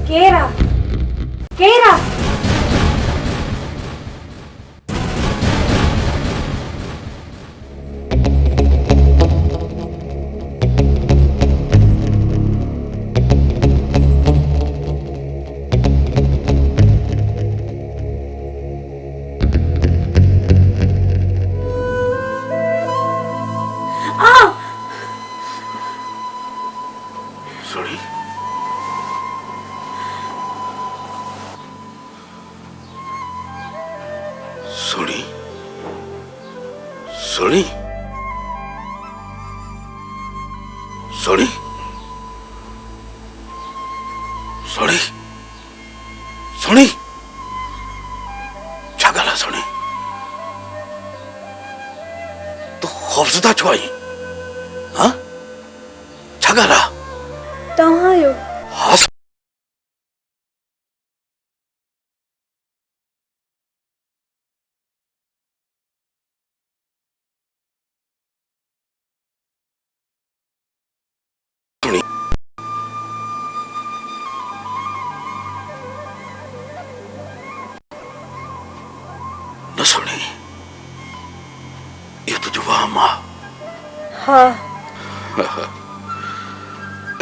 केरा केरा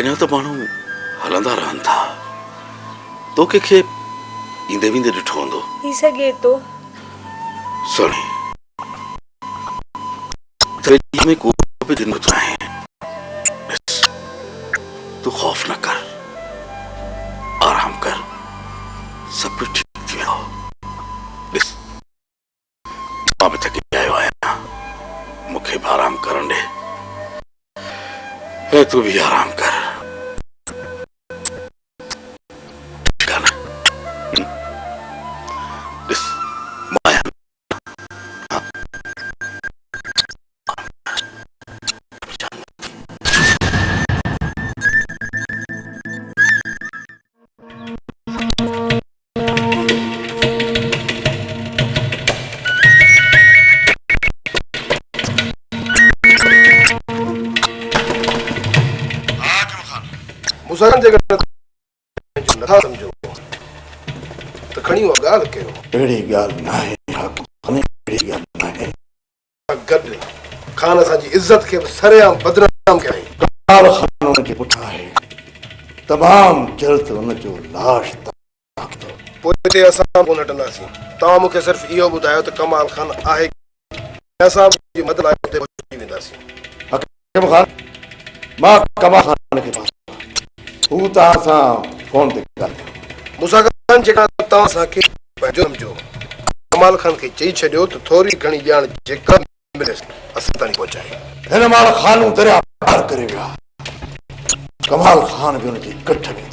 अञा त माण्हू हलंदा रहनि था तोखे खे ईंदे वेंदे ॾिठो हूंदो थी सघे थो सुणी तेरे में को भी दिन गुजराए तू खौफ न कर आराम कर सब कुछ ठीक थी वेंदो मां बि थकी आयो आहियां मूंखे बि आराम करण ॾे ऐं तू भी आराम कर नथा समझो तो खणी वो गाल कयो एड़ी गाल ना है हमें एड़ी गाल ना है गड खान असा जी इज्जत के सरेआम बदनाम कई काल खान उनके पुठा है तमाम जल्द उन जो लाश पोते असा को नटनासी ता मुके सिर्फ इयो बुधायो तो कमाल खान आहे असा जी मदद आयो ते पहुंची वेंदासी हकीम खान मां कमाल खान के पास हू ता सा फोन ते कर मूसा खान जेका ता सा के समझो कमाल खान के चई छडियो तो थोड़ी घणी जान जेका मिले अस्तानी पहुंचाए हिन माल खानू दरिया पार करे विया कमाल खान भी उनकी कठ में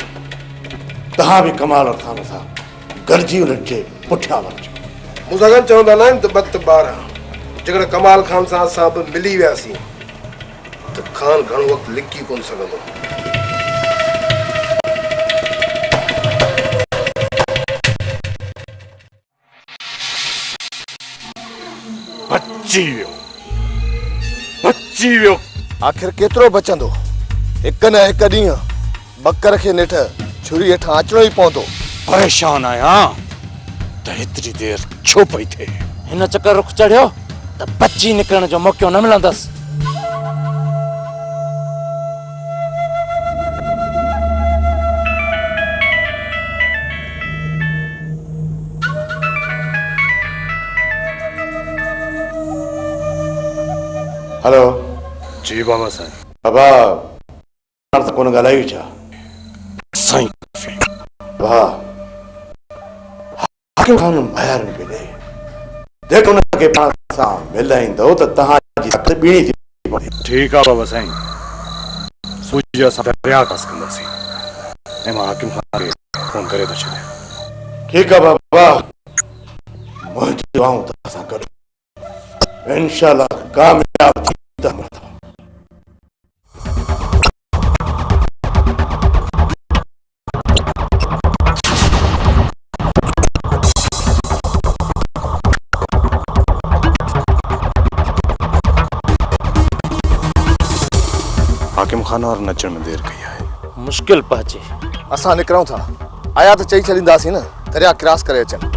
तहां भी कमाल खान सा गरजी उनके पुठिया वञो मूसा खान चवंदा न त वक्त बार जेकर कमाल खान सा सब मिली वियासी तो खान घणो वक्त लिकी कोन सघंदो बची वियो आखिर केतिरो बचंदो हिक न हिक ॾींहुं बकर खे नेठ छुरी हेठां अचणो ई पवंदो परेशान आहियां त हेतिरी देर छो पई थिए हिन चक्कर रुख चढ़ियो त बची निकरण जो मौको न मिलंदसि हेलो जी बाबा साईं बाबा त कोन ॻाल्हाई छा साईं वाह हाकिम खान ॿाहिरि निकिरे जेको उनखे पाण सां मिलाईंदो त तव्हांजी ताक़त ॿीणी थी पवे ठीकु आहे बाबा साईं सूजी असां दरिया कास कंदासीं ऐं मां हाकिम खान खे फोन करे थो छॾियां ठीकु आहे बाबा मुंहिंजी दुआऊं तव्हां सां गॾु इंशाअल्लाह कामयाब थी त हाकिम खान और नचण में देर कई है मुश्किल पहुंचे असां निकरूं था आया तो चई छॾींदासीं न दरिया क्रॉस करे अचनि।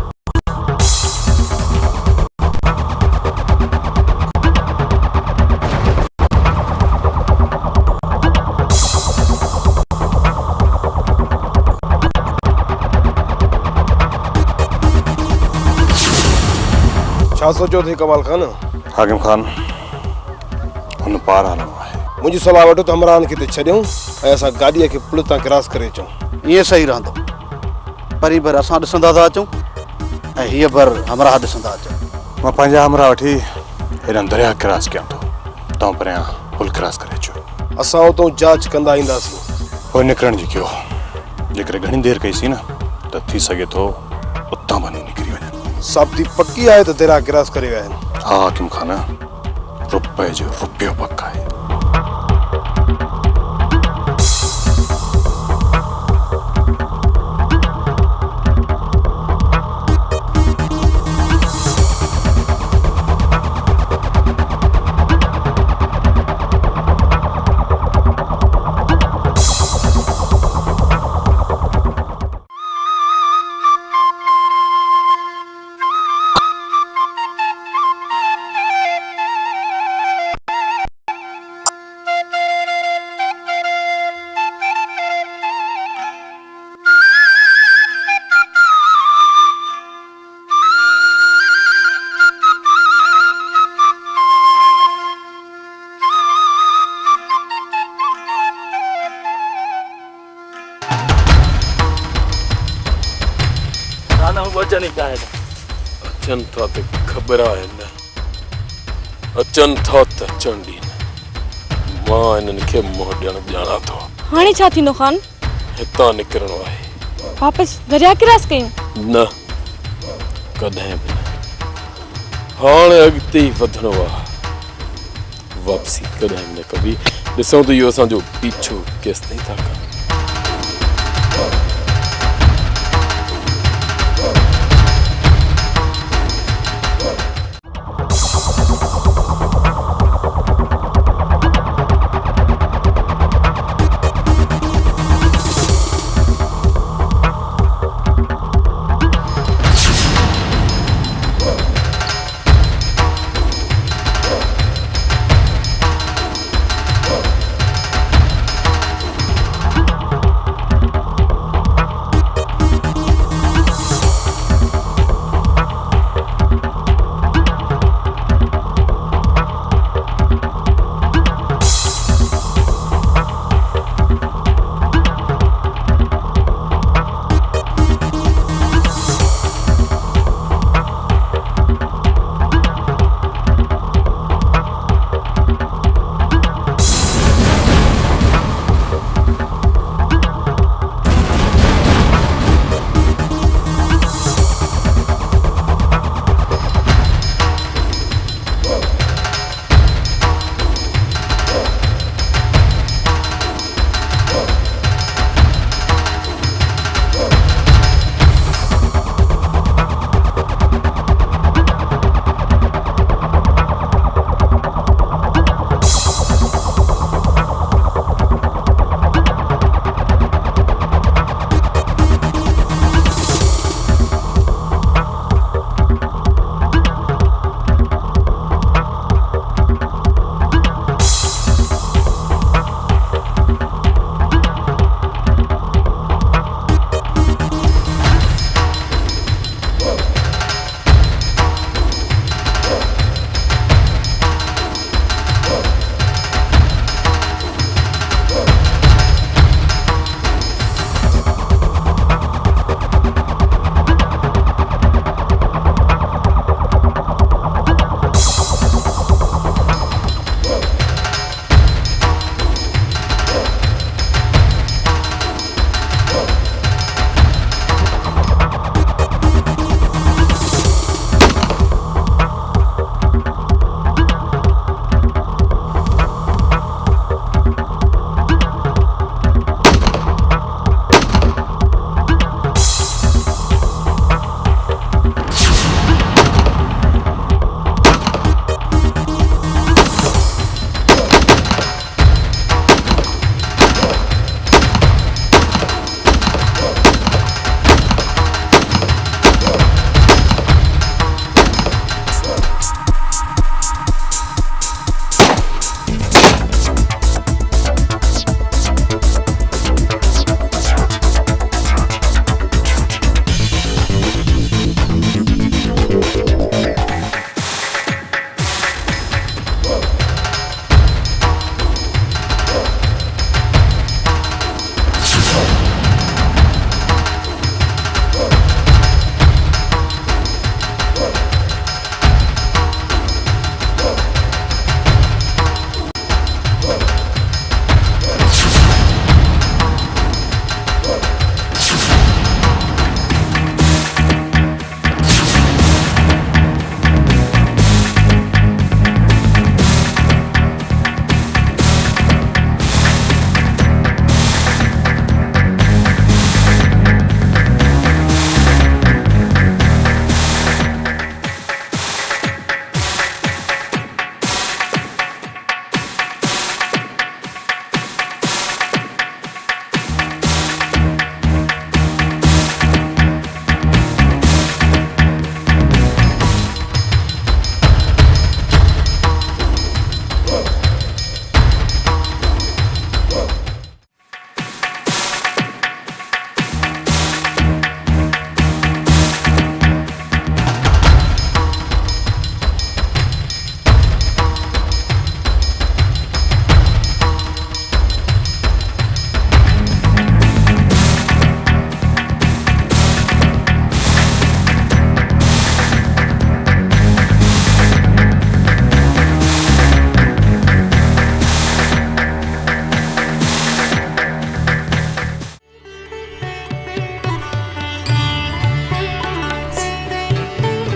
छा सोचो थी कमाल खान? हाकिम खान हुन पार हलणो आहे। मुंहिंजी सलाह वठो त हमराहनि खे त छॾियूं ऐं असां गाॾीअ खे पुल तां क्रॉस करे अचूं। ईअं सही रहंदो। परी भर असां ॾिसंदा था अचूं ऐं हीअ भर हमराह ॾिसंदा अचूं। मां पंहिंजा हमरा वठी हेॾां दरिया क्रॉस कयां थो, तव्हां परियां पुल क्रॉस करे अचो। असां उतां जांच कंदा ईंदासीं। पोइ निकिरण जी कयो। जेकॾहिं घणी देरि कईसीं न त थी सघे थो उतां बि निकिरी वञनि। साबिती पक्की आहे त दरिया क्रॉस करे विया आहिनि? हा हाकिम खान, रुपए जो रुपयो पक्का आहे। अचन था त घबराइन, अचन था त अचण ॾीन। मां इन्हनि खे मुंहुं ॾियण ॼाणा थो। हाणे छा थींदो खान? हितां निकिरणो आहे। वापस दरिया क्रॉस कयूं? न, कॾहिं बि न। हाणे अॻिते ई वधणो आहे, वापसी कॾहिं न कबी। ॾिसूं त इहो असांजो पीछो केसिताईं था कनि।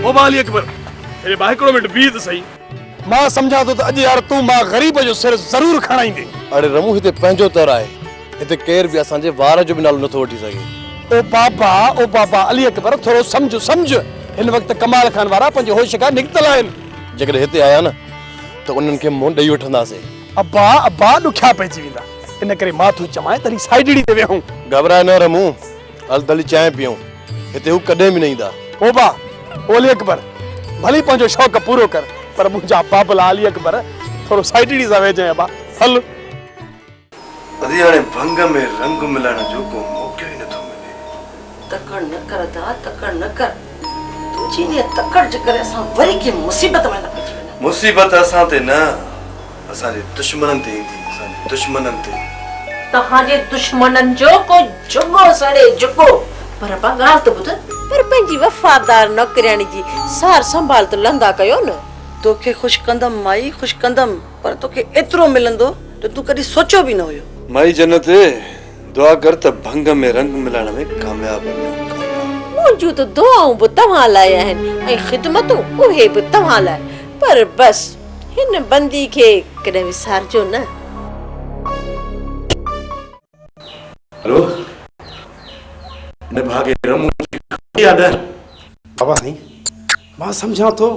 ओ बाली अकबर ए भाई हिकिड़ो मिंट बीह त सही मां समझा तो अॼु यार तूं मां ग़रीब जो सिर ज़रूर खणाईंदे। अरे रमू हिते पंहिंजो तर आहे, हिते केर बि असांजे वार जो बि नालो नथो वठी सघे। ओ बाबा अली अकबर थोरो समझ हिन वक़्तु कमाल खान वारा पंहिंजे होश खां निकितल आहिनि। जेकॾहिं हिते आया न त उन्हनि खे मुंहुं ॾेई वठंदासीं। अब्बा ॾुखिया पइजी वेंदा, इन करे मां तूं चवां तरी साइडड़ी ते वेहूं। घबराए न रमू, हल दली चांहि पियूं, हिते हू कॾहिं बि न ईंदा। ओली अकबर भली पंहिंजो शौक़ु पूरो कर, पर मुंहिंजा बाबला अली अकबर थोरो साइडड़ी सां वेझे अबा हल। अदी हाणे भंग में रंग मिलाइण जो को मौक़ो ई नथो मिले। तकड़ न कर दा, तकड़ न कर। तुझी ने तकड़ जे करे असां वरी के मुसीबत में न पइजी वञा। मुसीबत असां ते न, असांजे दुश्मननि ते ईंदी, असांजे दुश्मननि ते। तहांजे दुश्मननि जो को जुगो सड़े जुगो, पर ॻाल्हि त ॿुध, पर पंहिंजी वफ़ादार नौकरियाणी जी सार संभाल त लंदा कयो न। तोखे खुश कंदम माई, खुश कंदम, पर तोखे एतिरो मिलंदो त तूं कॾहिं सोचो बि न हुयो। माई जन्नत दुआ कर त भंग में रंग मिलाइण में कामयाब बणो। मुंहिंजूं त दुआऊं बि तव्हां लाइ आहिनि ऐं ख़िदमतूं उहे बि तव्हां लाइ, पर बस हिन बंदी खे कॾहिं विसारजो न। हेलो ने भागे रमू याद है बाबा साईं, मां सम्झां थो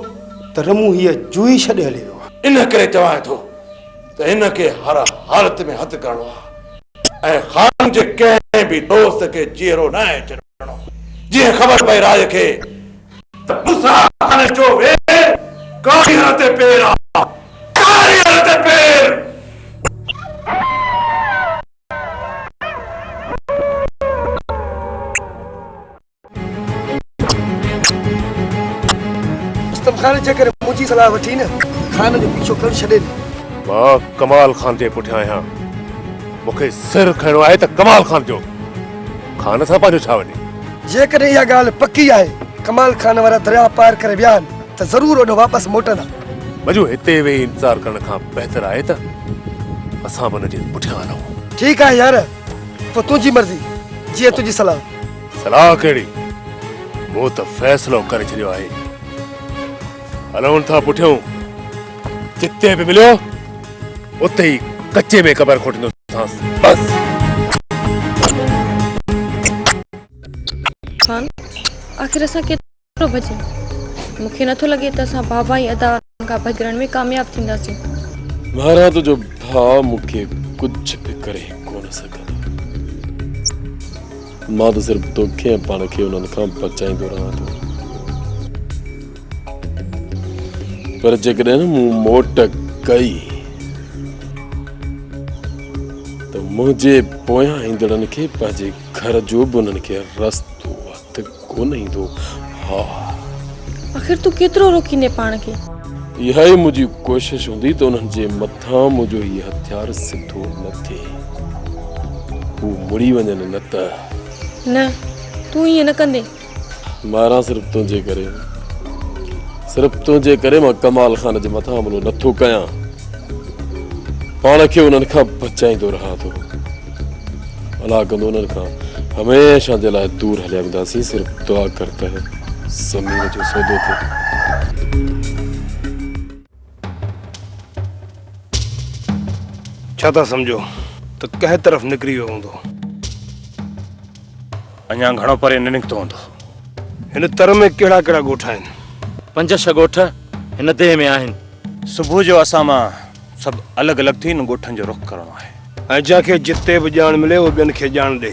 त रमू हीअ जुई छॾे हली वियो आहे। इन करे चवां थो त हिन खे हर हालत में हथु करणो आहे ऐं ख़ान जे कंहिं बि दोस्त खे जीअरो न आहे छॾणो। जीअं ख़बर पई राज खे त मूंसां हाणे जो वे कारीगर ते पेर आहे, कारीगर ते पेर। खान जे करे मुंहिंजी सलाह वठी न, खान जो पीछो कर छॾे। मां कमाल खान जे पुठियां आहियां, मूंखे सिर खणो आहे त कमाल खान जो, खान सां पंहिंजो छा वञे। जेकॾहिं इहा ॻाल्हि पकी आहे, कमाल खान वारा दरिया पार करे विया आहिनि त ज़रूर ओॾो वापसि मोटंदा। मजो हिते वेही इंतज़ार करण खां बहितर आहे त असां बि हुनजे पुठियां हलूं। ठीकु आहे यार, पोइ तुंहिंजी मर्ज़ी, जीअं तुंहिंजी सलाह। सलाह कहिड़ी, मूं त फ़ैसिलो करे छॾियो आहे। हलूं था पुठियों, जिते बि मिलियो उते ई कच्चे में क़बर खोटींदोसांसि बस। खान आख़िर असां केतिरो बचे? मूंखे नथो लॻे त असां बाबा ऐं अदा खां भॼण में कामयाब थींदासीं। महाराज जो भाउ मूंखे कुझु बि करे कोन सघंदो। मां त सिर्फ़ु तोखे पाण खे उन्हनि खां बचाईंदो रहां थो। पर जेकॾहिं न मूं मोट कई त मुंहिंजे पोयां ईंदड़नि खे पंहिंजे घर जो बि उन्हनि खे रस्तो वक़्तु कोन ईंदो। हा, आख़िर तूं केतिरो रोकींदे पाण खे? इहा ई मुंहिंजी कोशिशि हूंदी त उन्हनि जे मथां मुंहिंजो हीउ हथियार सिधो न थिए, हू मुड़ी वञनि न त। न, तूं ईअं न कंदे। मारा सिर्फ़ु तुंहिंजे करे मां कमाल खान जे मथां हमलो नथो कयां, पाण खे उन्हनि खां बचाईंदो रहां थो। अलाह कंदो उन्हनि खां हमेशह जे लाइ दूर हलिया वेंदासीं। सिर्फ़ु दुआ कर त ज़मीन जो सौदो थिए। छा था सम्झो त कंहिं तरफ़ निकिरी वियो हूंदो? अञा घणो परे न निकितो हूंदो। हिन तर में कहिड़ा कहिड़ा ॻोठ आहिनि? 5-6 ॻोठ हिन देह में आहिनि। सुबुह जो असां मां सभु अलॻि अलॻि थी हिन ॻोठनि जो रुख करणो आहे। ऐं जंहिंखे जिते बि ॼाण मिले उहो ॿियनि खे ॼाण ॾे।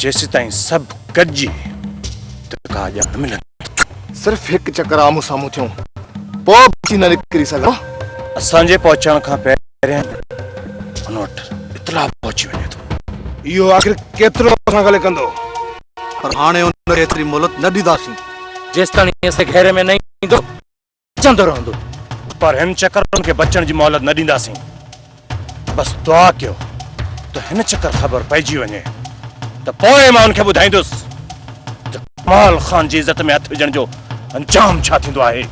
जेसि ताईं सभु गॾिजी त का ॼाण मिलंदी। सिर्फ़ु हिकु चकर आम्हूं साम्हूं थियूं, पोइ बि न निकिरी सघां। असांजे पहुचण खां पहिरियां हुन वटि इतला पहुची वञे थो। इहो आख़िर केतिरो असां गले कंदो? पर हाणे उन एतिरी मोहलत न ॾींदासीं। जेसि ताईं असां घेरे में न ईंदो अचंदो रहंदो, पर हिन चकर खे बचण जी मोहलत न ॾींदासीं। बसि दुआ कयो त हिन चकर ख़बर पइजी वञे त पोइ मां हुनखे ॿुधाईंदुसि त कमाल खान जी इज़त में हथु विझण जो अंजाम छा थींदो आहे।